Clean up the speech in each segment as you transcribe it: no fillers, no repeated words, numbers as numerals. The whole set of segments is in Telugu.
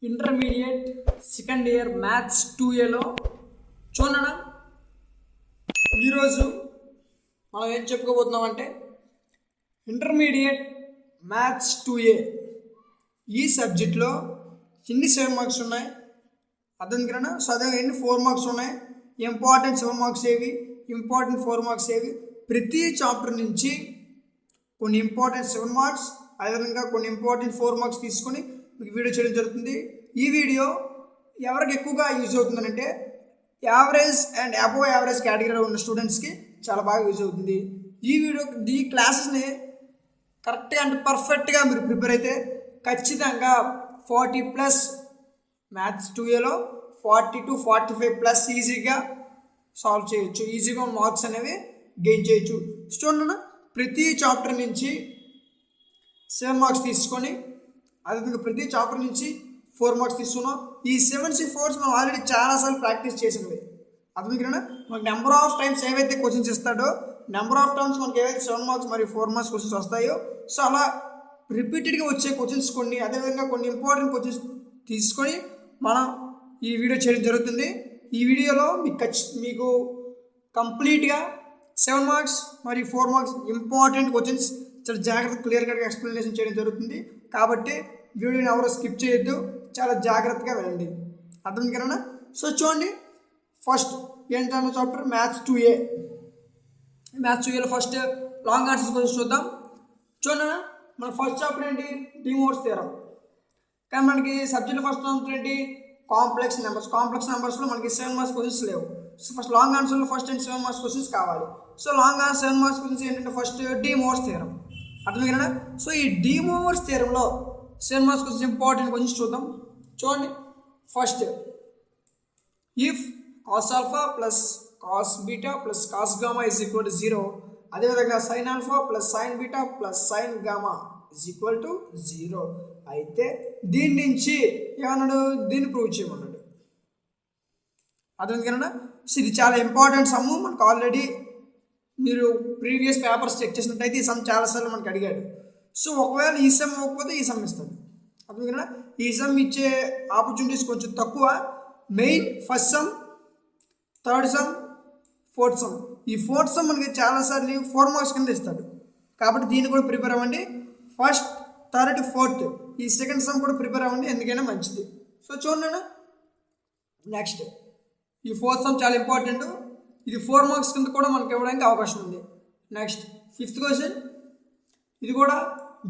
ఇంటర్మీడియట్ సెకండ్ ఇయర్ మ్యాథ్స్ 2Aలో చూడనా ఈరోజు మనం ఏం చెప్పుకోబోతున్నామంటే ఇంటర్మీడియట్ మ్యాథ్స్ 2A ఈ సబ్జెక్ట్లో ఎన్ని 7 మార్క్స్ ఉన్నాయి అర్థం కన్నా సో అదే ఎన్ని 4 మార్క్స్ ఉన్నాయి, ఇంపార్టెంట్ 7 మార్క్స్ ఏవి, ఇంపార్టెంట్ 4 మార్క్స్ ఏవి, ప్రతి చాప్టర్ నుంచి కొన్ని ఇంపార్టెంట్ 7 మార్క్స్ అదేవిధంగా కొన్ని ఇంపార్టెంట్ 4 మార్క్స్ తీసుకొని మీకు వీడియో చేయడం జరుగుతుంది. ఈ వీడియో ఎవరికి ఎక్కువగా యూజ్ అవుతుందంటే యావరేజ్ అండ్ అబోవ్ యావరేజ్ కేటగిరీలో ఉన్న స్టూడెంట్స్కి చాలా బాగా యూజ్ అవుతుంది. ఈ క్లాసెస్ని కరెక్ట్గా అంటే పర్ఫెక్ట్గా మీరు ప్రిపేర్ అయితే ఖచ్చితంగా 40+ మ్యాథ్స్ 2Aలో 40 to 45+ ఈజీగా సాల్వ్ చేయొచ్చు, ఈజీగా మార్క్స్ అనేవి గెయిన్ చేయొచ్చు. చూడండి ప్రతి చాప్టర్ నుంచి 7 మార్క్స్ తీసుకొని అదేవిధంగా ప్రతి చాప్టర్ నుంచి 4 మార్క్స్ తీసుకున్నాం. ఈ 7C4 మనం ఆల్రెడీ చాలాసార్లు ప్రాక్టీస్ చేసినవి. అర్థమైనా మనకు నెంబర్ ఆఫ్ టైమ్స్ ఏవైతే క్వశ్చన్స్ ఇస్తాడో నెంబర్ ఆఫ్ టైమ్స్ మనకి ఏవైతే 7 మార్క్స్ మరియు 4 మార్క్స్ క్వశ్చన్స్ వస్తాయో సో అలా రిపీటెడ్గా వచ్చే క్వశ్చన్స్ కొన్ని అదేవిధంగా కొన్ని ఇంపార్టెంట్ క్వశ్చన్స్ తీసుకొని మనం ఈ వీడియో చేయడం జరుగుతుంది. ఈ వీడియోలో మీకు కంప్లీట్గా 7 మార్క్స్ మరియు 4 మార్క్స్ ఇంపార్టెంట్ క్వశ్చన్స్ చాలా జాగ్రత్తగా క్లియర్గా ఎక్స్ప్లెనేషన్ చేయడం జరుగుతుంది. కాబట్టి వీడియోని ఎవరో స్కిప్ చేయొద్దు, చాలా జాగ్రత్తగా వెళ్ళండి. అర్థం కదా? సో చూడండి ఫస్ట్ ఏంటన్న చాప్టర్ మ్యాథ్స్ 2A. మ్యాథ్స్ 2Aలో ఫస్ట్ లాంగ్ ఆన్సర్స్ కోసం చూద్దాం. చూడండి మన ఫస్ట్ చాప్టర్ ఏంటి, డి మోర్స్ థియరం. కానీ మనకి సబ్జెక్ట్ ఫస్ట్ చాప్టర్ ఏంటి, కాంప్లెక్స్ నెంబర్స్. కాంప్లెక్స్ నెంబర్స్లో మనకి 7 మార్క్స్ క్వశ్చన్స్ లేవు. సో ఫస్ట్ లాంగ్ ఆన్సర్లో ఫస్ట్ అండ్ 7 మార్క్స్ క్వశ్చన్స్ కావాలి. So long answer 7 marks questions ఏంటంటే ఫస్ట్ డి మోర్స్ థియరం. అర్థమైనా? సో ఈ డి మోర్స్ థియరంలో 7 మార్క్స్ క్వశ్చన్స్ ఇంపార్టెంట్ క్వశ్చన్స్ చూద్దాం. చూడండి first if cos alpha plus cos beta plus cos gamma is equal to 0, అదేవిధంగా sine alpha plus sine beta plus sine gamma is equal to 0 అయితే దీని నుంచి ఏమన్నాడు, దీన్ని ప్రూవ్ చేయమన్నాడు. అర్థం కదా? సో ఇది చాలా ఇంపార్టెంట్ సమ్. మనకు ఆల్రెడీ మీరు ప్రీవియస్ పేపర్స్ చెక్ చేసినట్టయితే ఈ సమ్ చాలాసార్లు మనకు అడిగాడు. సో ఒకవేళ ఈ సమ్ ఇవ్వకపోతే ఈ సమ్ ఇస్తాడు. అర్థం కదా? ఈ సమ్ ఇచ్చే ఆపర్చునిటీస్ కొంచెం తక్కువ. Main first some, third sum, fourth sum. ఈ ఫోర్త్ సమ్ మనకి చాలాసార్లు 4 మార్క్స్ కింద ఇస్తాడు. కాబట్టి దీన్ని కూడా ప్రిపేర్ అవ్వండి. ఫస్ట్, థర్డ్, ఫోర్త్ ఈ సెకండ్ సమ్ కూడా ప్రిపేర్ అవ్వండి, ఎందుకైనా మంచిది. సో చూడండి నెక్స్ట్ ఈ ఫోర్త్ సమ్ చాలా ఇంపార్టెంట్. ఇది 4 మార్క్స్ కింద కూడా మనకి ఇవ్వడానికి అవకాశం ఉంది. నెక్స్ట్ ఫిఫ్త్ క్వశ్చన్, ఇది కూడా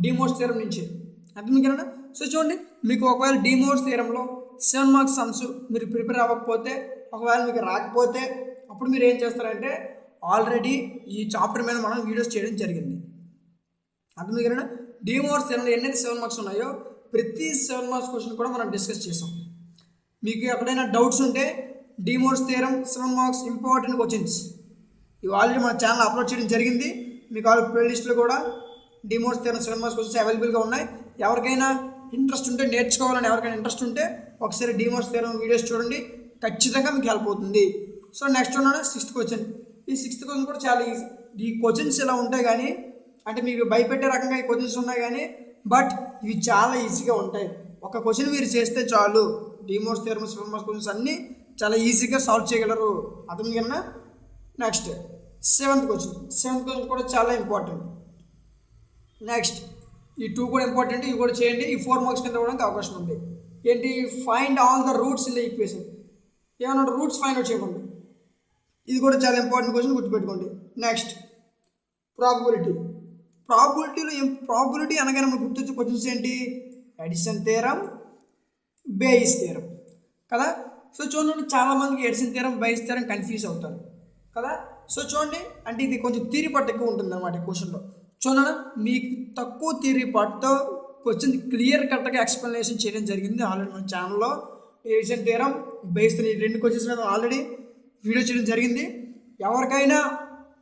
డి మోర్స్ థియరం నుంచి. అర్థం కదా? సో చూడండి మీకు ఒకవేళ డి మోర్స్ థియరంలో 7 మార్క్స్ సమ్స్ మీరు ప్రిపేర్ అవ్వకపోతే, ఒకవేళ మీకు రాకపోతే అప్పుడు మీరు ఏం చేస్తారంటే ఆల్రెడీ ఈ చాప్టర్ మీద మనం వీడియోస్ చేయడం జరిగింది. అర్థం కదా? డి మోర్స్ థియరంలో ఎన్నైతే 7 మార్క్స్ ఉన్నాయో ప్రతి 7 మార్క్స్ క్వశ్చన్ కూడా మనం డిస్కస్ చేసాం. మీకు ఎక్కడైనా డౌట్స్ ఉంటే de Moivre's theorem 7 marks important questions ఇవి ఆల్రెడీ మన ఛానల్ అప్లోడ్ చేయడం జరిగింది. మీకు ఆల్రెడీ ప్లేలిస్ట్లో కూడా de Moivre's theorem 7 marks questions అవైలబుల్గా ఉన్నాయి. ఎవరికైనా ఇంట్రెస్ట్ ఉంటే, నేర్చుకోవాలని ఎవరికైనా ఇంట్రెస్ట్ ఉంటే ఒకసారి డి మోర్స్ థియరం వీడియోస్ చూడండి, ఖచ్చితంగా మీకు హెల్ప్ అవుతుంది. సో నెక్స్ట్ ఉన్నాను 6th క్వశ్చన్. ఈ 6th క్వశ్చన్ కూడా చాలా ఈజీ. ఈ క్వశ్చన్స్ ఇలా ఉంటాయి కానీ అంటే మీకు భయపెట్టే రకంగా ఈ క్వశ్చన్స్ ఉన్నాయి కానీ బట్ ఇవి చాలా ఈజీగా ఉంటాయి. ఒక క్వశ్చన్ మీరు చేస్తే చాలు de Moivre's theorem 7 marks questions అన్నీ చాలా ఈజీగా సాల్వ్ చేయగలరు. అర్థం కన్నా? Next 7th question. 7th question కూడా చాలా ఇంపార్టెంట్. నెక్స్ట్ ఈ 2 కూడా ఇంపార్టెంట్, ఇవి కూడా చేయండి. ఈ 4 మార్క్స్ కింద ఇవ్వడానికి అవకాశం ఉంది. ఏంటి, find all the roots in the equation. ఏమన్నా రూట్స్ ఫైండ్ అవుట్ చేయకండి. ఇది కూడా చాలా ఇంపార్టెంట్ క్వశ్చన్, గుర్తుపెట్టుకోండి. Next probability. ప్రాబబిలిటీ అనగానే మనకు గుర్తొచ్చే క్వశ్చన్స్ ఏంటి, ఎడిషన్ థియరం, బేయిస్ థియరం కదా. సో చూడండి చాలామందికి addition theorem, Bayes theorem confuse అవుతారు కదా. సో చూడండి అంటే ఇది కొంచెం థియరీ పార్ట్ ఎక్కువ ఉంటుంది అన్నమాట ఈ క్వశ్చన్లో. చూడండి మీకు తక్కువ థియరీ పార్ట్తో క్వశ్చన్ క్లియర్ కట్గా ఎక్స్ప్లెనేషన్ చేయడం జరిగింది ఆల్రెడీ మన ఛానల్లో. ఎడిషన్ థియరం, బేయిస్ థియరం ఈ 2 క్వశ్చన్స్ మీద ఆల్రెడీ వీడియో చేయడం జరిగింది. ఎవరికైనా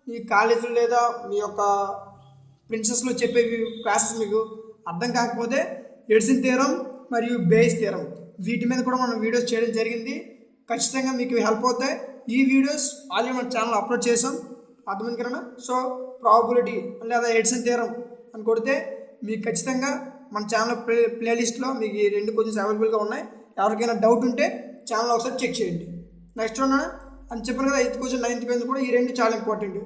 మీ కాలేజీలో లేదా మీ యొక్క ప్రిన్సెస్లో చెప్పే క్లాసెస్ మీకు అర్థం కాకపోతే ఎడిషన్ థియరం మరియు బేయిస్ థియరం వీటి మీద కూడా మనం వీడియోస్ చేయడం జరిగింది. ఖచ్చితంగా మీకు హెల్ప్ అవుతాయి. ఈ వీడియోస్ ఆల్రెడీ మన ఛానల్ అప్లోడ్ చేసాం. అర్థమైంది కదా? సో ప్రాబబిలిటీ లేదా ఎడిషన్ థియరం అని కొడితే మీకు ఖచ్చితంగా మన ఛానల్ ప్లేలిస్ట్లో మీకు ఈ 2 క్వశ్చన్స్ అవైలబుల్గా ఉన్నాయి. ఎవరికైనా డౌట్ ఉంటే ఛానల్ ఒకసారి చెక్ చేయండి. నెక్స్ట్ ఉన్నాను అని చెప్పాను కదా, 8th క్వశ్చన్ 9th క్వశ్చన్ కూడా ఈ రెండు చాలా ఇంపార్టెంట్.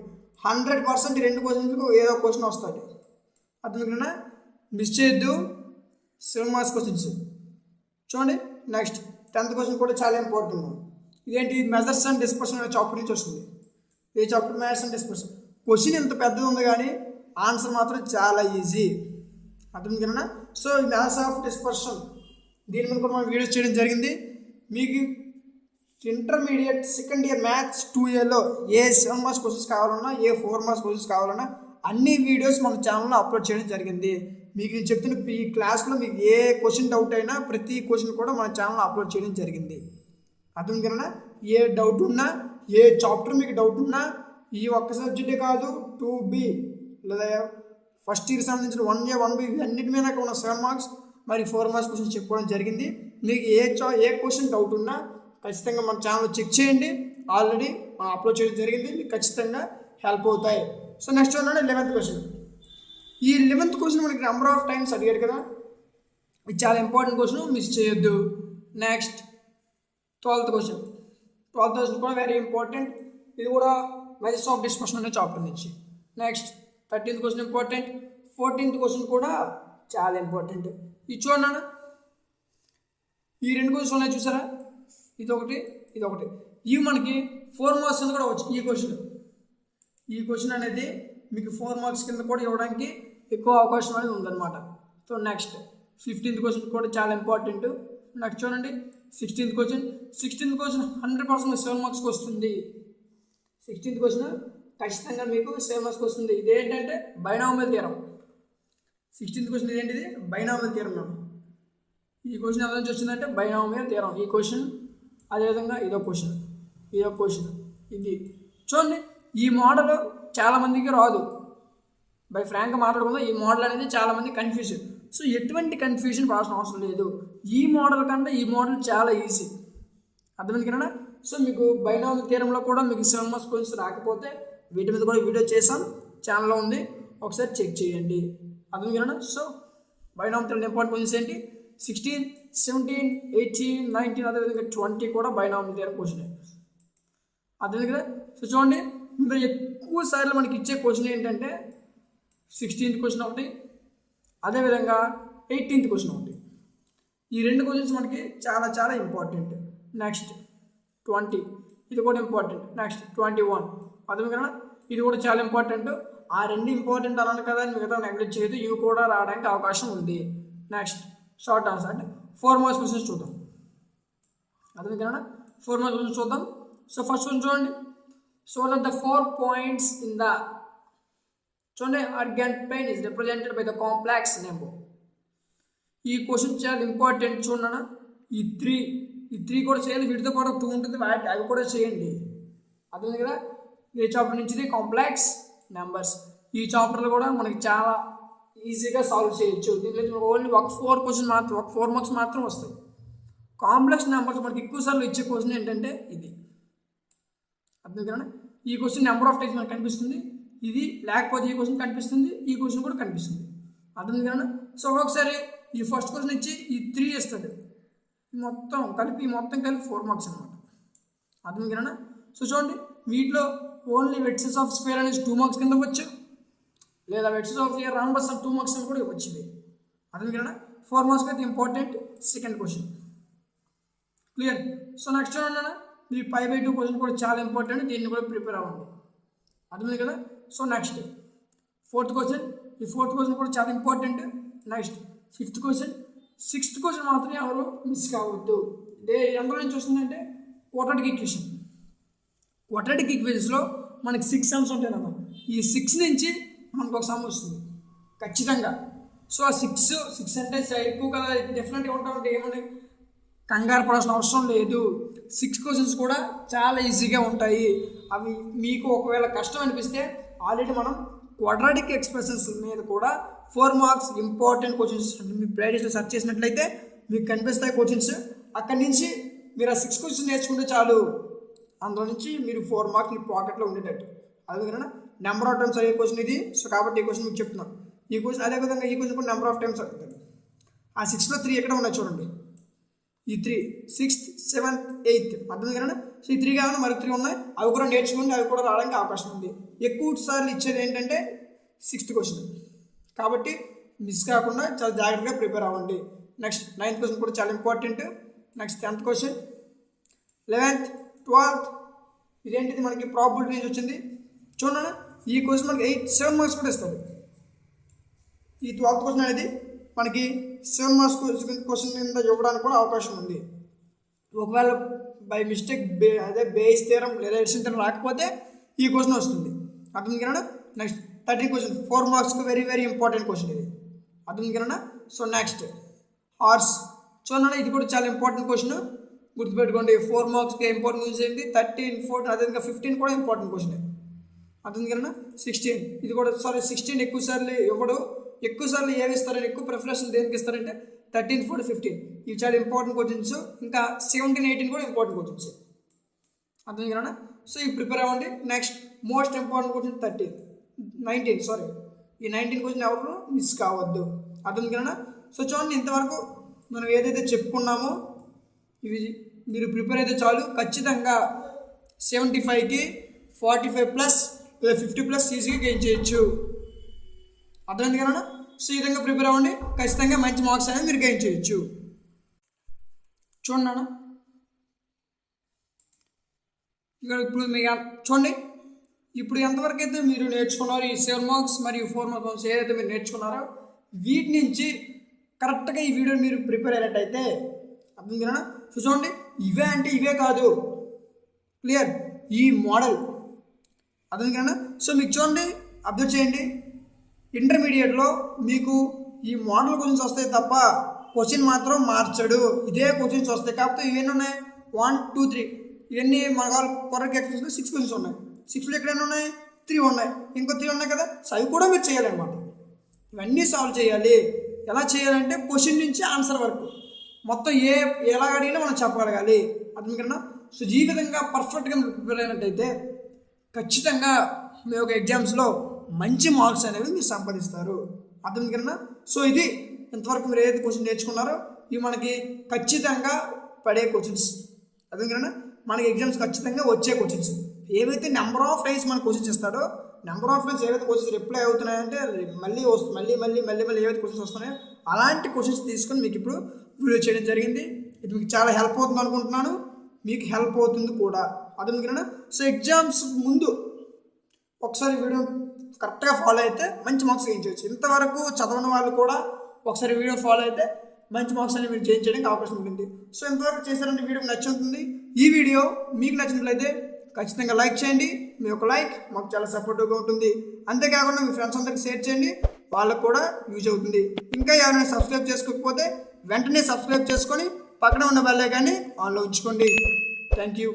100% ఈ రెండు క్వశ్చన్లకు ఏదో క్వశ్చన్ వస్తుంది. అర్థమైనా మిస్ చేయొద్దు. 7 మార్క్స్ క్వశ్చన్స్ చూడండి. నెక్స్ట్ 10th క్వశ్చన్ కూడా చాలా ఇంపార్టెంట్. ఇదేంటి, మెజర్స్ అండ్ డిస్పర్షన్ అనే చాప్టర్ నుంచి వస్తుంది. ఏ chapter? Measures and dispersion. Question ఇంత పెద్దది ఉంది కానీ ఆన్సర్ మాత్రం చాలా ఈజీ. అర్థమైనా? సో ఈ మెజర్స్ ఆఫ్ డిస్పర్షన్ దీని మీద కూడా మనం వీడియోస్ చేయడం జరిగింది. మీకు ఇంటర్మీడియట్ సెకండ్ ఇయర్ మ్యాథ్స్ 2Aలో ఏ 7 మార్క్స్ క్వశ్చన్స్ కావాలన్నా, ఏ 4 మార్క్స్ క్వశ్చన్స్ కావాలన్నా అన్ని వీడియోస్ మన ఛానల్లో అప్లోడ్ చేయడం జరిగింది. మీకు నేను చెప్తున్న ఈ క్లాస్లో మీకు ఏ క్వశ్చన్ డౌట్ అయినా ప్రతి క్వశ్చన్ కూడా మన ఛానల్లో అప్లోడ్ చేయడం జరిగింది. అర్థమైనా? ఏ డౌట్ ఉన్నా, ఏ చాప్టర్ మీకు డౌట్ ఉన్నా, ఈ ఒక్క సబ్జెక్టే కాదు 2B లేదా ఫస్ట్ ఇయర్ సంబంధించిన 1A 1B అన్నిటి మీద ఉన్న 7 మార్క్స్ మరి 4 మార్క్స్ క్వశ్చన్స్ చెప్పుకోవడం జరిగింది. మీకు ఏ క్వశ్చన్ డౌట్ ఉన్నా ఖచ్చితంగా మన ఛానల్ చెక్ చేయండి. ఆల్రెడీ మనం అప్లోడ్ చేయడం జరిగింది. మీకు ఖచ్చితంగా హెల్ప్ అవుతాయి. సో నెక్స్ట్ ఉన్నాడు 11th క్వశ్చన్. ఈ 11th క్వశ్చన్ మనకి నెంబర్ ఆఫ్ టైమ్స్ అడిగాడు కదా, ఇది చాలా ఇంపార్టెంట్ క్వశ్చన్, మిస్ చేయొద్దు. Next 12th question. 12th question కూడా వెరీ ఇంపార్టెంట్. ఇది కూడా మెజర్స్ ఆఫ్ డిస్పర్షన్ అనే చాప్టర్ నుంచి. Next 13th question important. 14th question కూడా చాలా ఇంపార్టెంట్. ఇది చూడండి, ఈ రెండు క్వశ్చన్ ఉన్నాయి చూసారా, ఇదొకటి ఇదొకటి. ఇవి మనకి 4 మార్క్స్ కింద కూడా వచ్చు. ఈ క్వశ్చన్ అనేది మీకు 4 మార్క్స్ కింద కూడా ఇవ్వడానికి ఎక్కువ అవకాశం అనేది ఉందన్నమాట. సో నెక్స్ట్ 15th క్వశ్చన్ కూడా చాలా ఇంపార్టెంట్. నెక్స్ట్ చూడండి 16th క్వశ్చన్. 16th క్వశ్చన్ 100% 7 మార్క్స్కి వస్తుంది. 16th క్వశ్చన్ ఖచ్చితంగా మీకు 7 మార్క్స్కి వస్తుంది. ఇదేంటంటే బైనామియల్ థియరం. 16th క్వశ్చన్ ఇదేంటిది, బైనామియల్ థియరం. ఈ క్వశ్చన్ ఎలా నుంచి వచ్చిందంటే బైనామియల్ థియరం. ఈ క్వశ్చన్ అదేవిధంగా ఇదో క్వశ్చన్ ఇది చూడండి. ఈ మోడల్ చాలామందికి రాదు. బై ఫ్రాంక్గా మాట్లాడుకుందాం, ఈ మోడల్ అనేది చాలామంది కన్ఫ్యూజన్. సో ఎటువంటి కన్ఫ్యూజన్ పడాల్సిన అవసరం లేదు. ఈ మోడల్ కంటే ఈ మోడల్ చాలా ఈజీ. అర్థమైంది కదా. సో మీకు బైనామియల్ థియరంలో కూడా మీకు 7 మార్క్స్ క్వశ్చన్స్ రాకపోతే వీటి మీద కూడా వీడియో చేసాం, ఛానల్లో ఉంది, ఒకసారి చెక్ చేయండి. అర్థమైంది కదా. So binomial theorem important questions ఏంటి, 16, 17, 18, 19 అదేవిధంగా 20 కూడా బైనామియల్ థియరం క్వశ్చన్. అర్థమైంది కదా. సో చూడండి, ఇందులో ఎక్కువ సార్లు మనకి ఇచ్చే క్వశ్చన్ ఏంటంటే 16th క్వశ్చన్ ఒకటి, అదేవిధంగా 18th క్వశ్చన్ ఒకటి. ఈ రెండు క్వశ్చన్స్ మనకి చాలా చాలా ఇంపార్టెంట్. నెక్స్ట్ 20 ఇది కూడా ఇంపార్టెంట్. నెక్స్ట్ 21 అర్థమైంది కదా, ఇది కూడా చాలా ఇంపార్టెంట్. ఆ రెండు ఇంపార్టెంట్ అన్నాను కదా అని మిగతా నెగ్లెక్ట్ చేయదు, ఇవి కూడా రావడానికి అవకాశం ఉంది. నెక్స్ట్ షార్ట్ ఆన్సర్ అంటే 4 మార్క్స్ క్వశ్చన్స్ చూద్దాం. అర్థమైంది కదా, 4 మార్క్స్ క్వశ్చన్స్ చూద్దాం. సో ఫస్ట్ క్వశ్చన్ చూడండి. So that the 4 points in the చూడండి argand plane is represented by the complex number. ఈ క్వశ్చన్ చాలా ఇంపార్టెంట్. చూడన్నా ఈ త్రీ కూడా చేయాలి, వీటితో పాటు 2 ఉంటుంది, అవి కూడా చేయండి. అర్థమైంది కదా. ఈ చాప్టర్ నుంచి కాంప్లెక్స్ నెంబర్స్. ఈ చాప్టర్లో కూడా మనకి చాలా ఈజీగా సాల్వ్ చేయొచ్చు. దీంట్లో ఓన్లీ ఒక 4 మార్క్స్ మాత్రం వస్తాయి. కాంప్లెక్స్ నెంబర్స్ మనకి ఎక్కువ సార్లు ఇచ్చే క్వశ్చన్ ఏంటంటే ఇది. అర్థం కదా. ఈ క్వశ్చన్ నెంబర్ ఆఫ్ టైమ్స్ మనకు కనిపిస్తుంది, ఇది లేకపోతే ఈ క్వశ్చన్ కనిపిస్తుంది, ఈ క్వశ్చన్ కూడా కనిపిస్తుంది. అర్థం కదా. సో ఒకసారి ఈ ఫస్ట్ క్వశ్చన్ ఇచ్చి ఈ 3 ఇస్తాడు, మొత్తం కలిపి 4 మార్క్స్ అనమాట. అర్థం కదా. సో చూడండి, వీటిలో ఓన్లీ వెట్సెస్ ఆఫ్ స్క్వేర్ అనేది 2 మార్క్స్ కింద ఇవ్వచ్చు, లేదా వెట్సెస్ ఆఫ్ ఇయర్ రాంబర్స్ 2 మార్క్స్ అని కూడా ఇవ్వచ్చు. అర్థం కదా. 4 మార్క్స్ అయితే important. Second question clear. So next చూడండి, ఈ 5/2 క్వశ్చన్ కూడా చాలా ఇంపార్టెంట్, దీన్ని కూడా ప్రిపేర్ అవ్వండి. అర్థమైంది కదా. So next 4th question. ఈ 4th క్వశ్చన్ కూడా చాలా important. Next 5th question. 6th question మాత్రం ఎవరు మిస్ కావద్దు. ఎందులో నుంచి వస్తుందంటే క్వాడ్రాటిక్ ఈక్వేషన్. క్వాడ్రాటిక్ ఈక్వేషన్స్లో మనకి 6 సమ్స్ ఉంటాయి అన్నమాట. ఈ 6 నుంచి మనకు ఒక సమ్ వస్తుంది ఖచ్చితంగా. సో ఆ 6 అంటే ఎక్కువ కదా, డెఫినెట్గా ఉంటామంటే ఏమన్నా కంగారు పడాల్సిన అవసరం లేదు. 6 క్వశ్చన్స్ కూడా చాలా ఈజీగా ఉంటాయి. అవి మీకు ఒకవేళ కష్టం అనిపిస్తే ఆల్రెడీ మనం క్వాడ్రాటిక్ ఎక్స్ప్రెషన్స్ మీద కూడా 4 మార్క్స్ ఇంపార్టెంట్ క్వశ్చన్స్ మీ ప్లేలిస్ట్లో సెర్చ్ చేసినట్లయితే మీకు కనిపిస్తాయి క్వశ్చన్స్. అక్కడి నుంచి మీరు ఆ 6 క్వశ్చన్స్ నేర్చుకుంటే చాలు, అందులో నుంచి మీరు 4 మార్క్స్ మీ పాకెట్లో ఉండేటట్టు. అదేవిధంగా నెంబర్ ఆఫ్ టైమ్స్ అయ్యే క్వశ్చన్ ఇది. సో కాబట్టి ఈ క్వశ్చన్ మీకు చెప్తున్నాను. ఈ క్వశ్చన్ అదేవిధంగా ఈ క్వశ్చన్ కూడా నెంబర్ ఆఫ్ టైమ్స్ అవుతుంది. ఆ 6లో 3 ఎక్కడ ఉన్నాయి చూడండి. ఈ 3 6th 7th 8th అర్థం కదా. సో ఈ 3 కాకుండా మరి 3 ఉన్నాయి, అవి కూడా నేర్చుకోండి, అవి కూడా రావడానికి అవకాశం ఉంది. ఎక్కువ సార్లు ఇచ్చేది ఏంటంటే 6th క్వశ్చన్, కాబట్టి మిస్ కాకుండా చాలా జాగ్రత్తగా ప్రిపేర్ అవ్వండి. నెక్స్ట్ 9th క్వశ్చన్ కూడా చాలా important. Next 10th question, 11th 12th ఇదేంటిది మనకి ప్రాబిలిటీ నుంచి వచ్చింది చూడండి. ఈ క్వశ్చన్ మనకి 7 మార్క్స్ కూడా ఇస్తారు. ఈ 12th క్వశ్చన్ అనేది మనకి 7 మార్క్స్ క్వశ్చన్ కింద ఇవ్వడానికి కూడా అవకాశం ఉంది. ఒకవేళ బై మిస్టేక్ అదే బేస్ థియరం లేదా ఎడిషన్ థియరం రాకపోతే ఈ క్వశ్చన్ వస్తుంది, అర్థం కదా. నెక్స్ట్ 13th క్వశ్చన్ 4 మార్క్స్కి వెరీ వెరీ ఇంపార్టెంట్ క్వశ్చన్ ఇది, అర్థం కదా. సో నెక్స్ట్ హార్స్ చూడండి, ఇది కూడా చాలా ఇంపార్టెంట్ క్వశ్చన్, గుర్తుపెట్టుకోండి. 4 మార్క్స్కి ఇంపార్టెంట్ క్వశ్చన్ ఏంటి, 13 14 అదేవిధంగా 15 కూడా ఇంపార్టెంట్ క్వశ్చన్, అర్థం కదా. 16 ఇది కూడా 16 ఎక్కువ సార్లు ఇవ్వడు, ఎక్కువ సార్లు ఏమి ఇస్తారని ఎక్కువ ప్రిఫరెన్స్ దేనికి ఇస్తారంటే 13 14 15 ఇవి చాలా ఇంపార్టెంట్ క్వశ్చన్స్. ఇంకా 17 18 కూడా ఇంపార్టెంట్ క్వశ్చన్స్, అర్థం కదా. సో ఇవి ప్రిపేర్ అవ్వండి. నెక్స్ట్ మోస్ట్ ఇంపార్టెంట్ క్వశ్చన్ 19 ఈ 19 క్వశ్చన్ ఎవరు మిస్ కావద్దు, అర్థం కదా. సో చూడండి, ఇంతవరకు మనం ఏదైతే చెప్పుకున్నామో ఇవి మీరు ప్రిపేర్ అయితే చాలు, ఖచ్చితంగా 75కి 45+ లేదా 50+ ఈజీగా గెయిన్ చేయొచ్చు, అర్థమైంది కదా. సో ఈ విధంగా ప్రిపేర్ అవ్వండి, ఖచ్చితంగా మంచి మార్క్స్ అనేది మీరు గెయిన్ చేయొచ్చు. చూడండి నాన్న, ఇక్కడ ఇప్పుడు మీకు చూడండి, ఇప్పుడు ఎంతవరకు అయితే మీరు నేర్చుకున్నారో ఈ 7 మార్క్స్ మరియు 4 మార్క్స్ ఏదైతే మీరు నేర్చుకున్నారో వీటి నుంచి కరెక్ట్గా ఈ వీడియో మీరు ప్రిపేర్ అయినట్టయితే, అర్థం కదా. సో చూడండి, ఇవే అంటే ఇవే కాదు, క్లియర్ ఈ మోడల్, అర్థం కదా. సో మీకు చూడండి, అబ్జర్వ్ చేయండి, ఇంటర్మీడియట్లో మీకు ఈ మోడల్ క్వశ్చన్స్ వస్తాయి తప్ప క్వశ్చన్ మాత్రం మార్చడు, ఇదే క్వశ్చన్స్ వస్తాయి. కాకపోతే ఇవన్నీ ఉన్నాయి 1 2 3 ఇవన్నీ మన కొరకు ఎక్సర్సైజ్ 6 క్వశ్చన్స్ ఉన్నాయి, 6లో ఎక్కడైనా ఉన్నాయి 3 ఉన్నాయి, ఇంకో 3 ఉన్నాయి కదా. సో అవి కూడా మీరు చేయాలన్నమాట, ఇవన్నీ సాల్వ్ చేయాలి. ఎలా చేయాలంటే క్వశ్చన్ నుంచి ఆన్సర్ వరకు మొత్తం ఎలా అడిగినా మనం చెప్పగలగాలి, అర్థం కదా. సో ఈ విధంగా పర్ఫెక్ట్గా ప్రిపేర్ అయినట్టయితే ఖచ్చితంగా మీ యొక్క ఎగ్జామ్స్లో మంచి మార్క్స్ అనేవి మీరు సంపాదిస్తారు, అర్థం కదా. సో ఇది ఇంతవరకు మీరు ఏదైతే క్వశ్చన్ నేర్చుకున్నారో ఇవి మనకి ఖచ్చితంగా పడే క్వశ్చన్స్, అర్థం కదా. మనకి ఎగ్జామ్స్ ఖచ్చితంగా వచ్చే క్వశ్చన్స్ ఏవైతే నెంబర్ ఆఫ్ టైమ్స్ మనకు క్వశ్చన్స్ ఇస్తాడో, నెంబర్ ఆఫ్ టైమ్స్ ఏవైతే క్వశ్చన్స్ రిప్లై అవుతున్నాయంటే మళ్ళీ ఏవైతే క్వశ్చన్స్ వస్తున్నాయో అలాంటి క్వశ్చన్స్ తీసుకొని మీకు ఇప్పుడు వీడియో చేయడం జరిగింది. ఇది మీకు చాలా హెల్ప్ అవుతుంది అనుకుంటున్నాను, మీకు హెల్ప్ అవుతుంది కూడా, అర్థం కదా. సో ఎగ్జామ్స్ ముందు ఒకసారి వీడియో కరెక్ట్గా ఫాలో అయితే మంచి మార్క్స్ గెయిన్ చేయొచ్చు. ఇంతవరకు చదవని వాళ్ళు కూడా ఒకసారి వీడియో ఫాలో అయితే మంచి మార్క్స్ అనేవి మీరు గెయిన్ చేయడానికి అవకాశం ఉంటుంది. సో ఇంతవరకు చేశారంటే వీడియో నచ్చుతుంది. ఈ వీడియో మీకు నచ్చినట్లయితే ఖచ్చితంగా లైక్ చేయండి, మీ యొక్క లైక్ మాకు చాలా సపోర్టివ్గా ఉంటుంది. అంతేకాకుండా మీ ఫ్రెండ్స్ అందరికి షేర్ చేయండి, వాళ్ళకు కూడా యూజ్ అవుతుంది. ఇంకా ఎవరైనా సబ్స్క్రైబ్ చేసుకోకపోతే వెంటనే సబ్స్క్రైబ్ చేసుకొని పక్కన ఉన్న బెల్ ఐకాన్ని ఆన్లో ఉంచుకోండి. Thank you.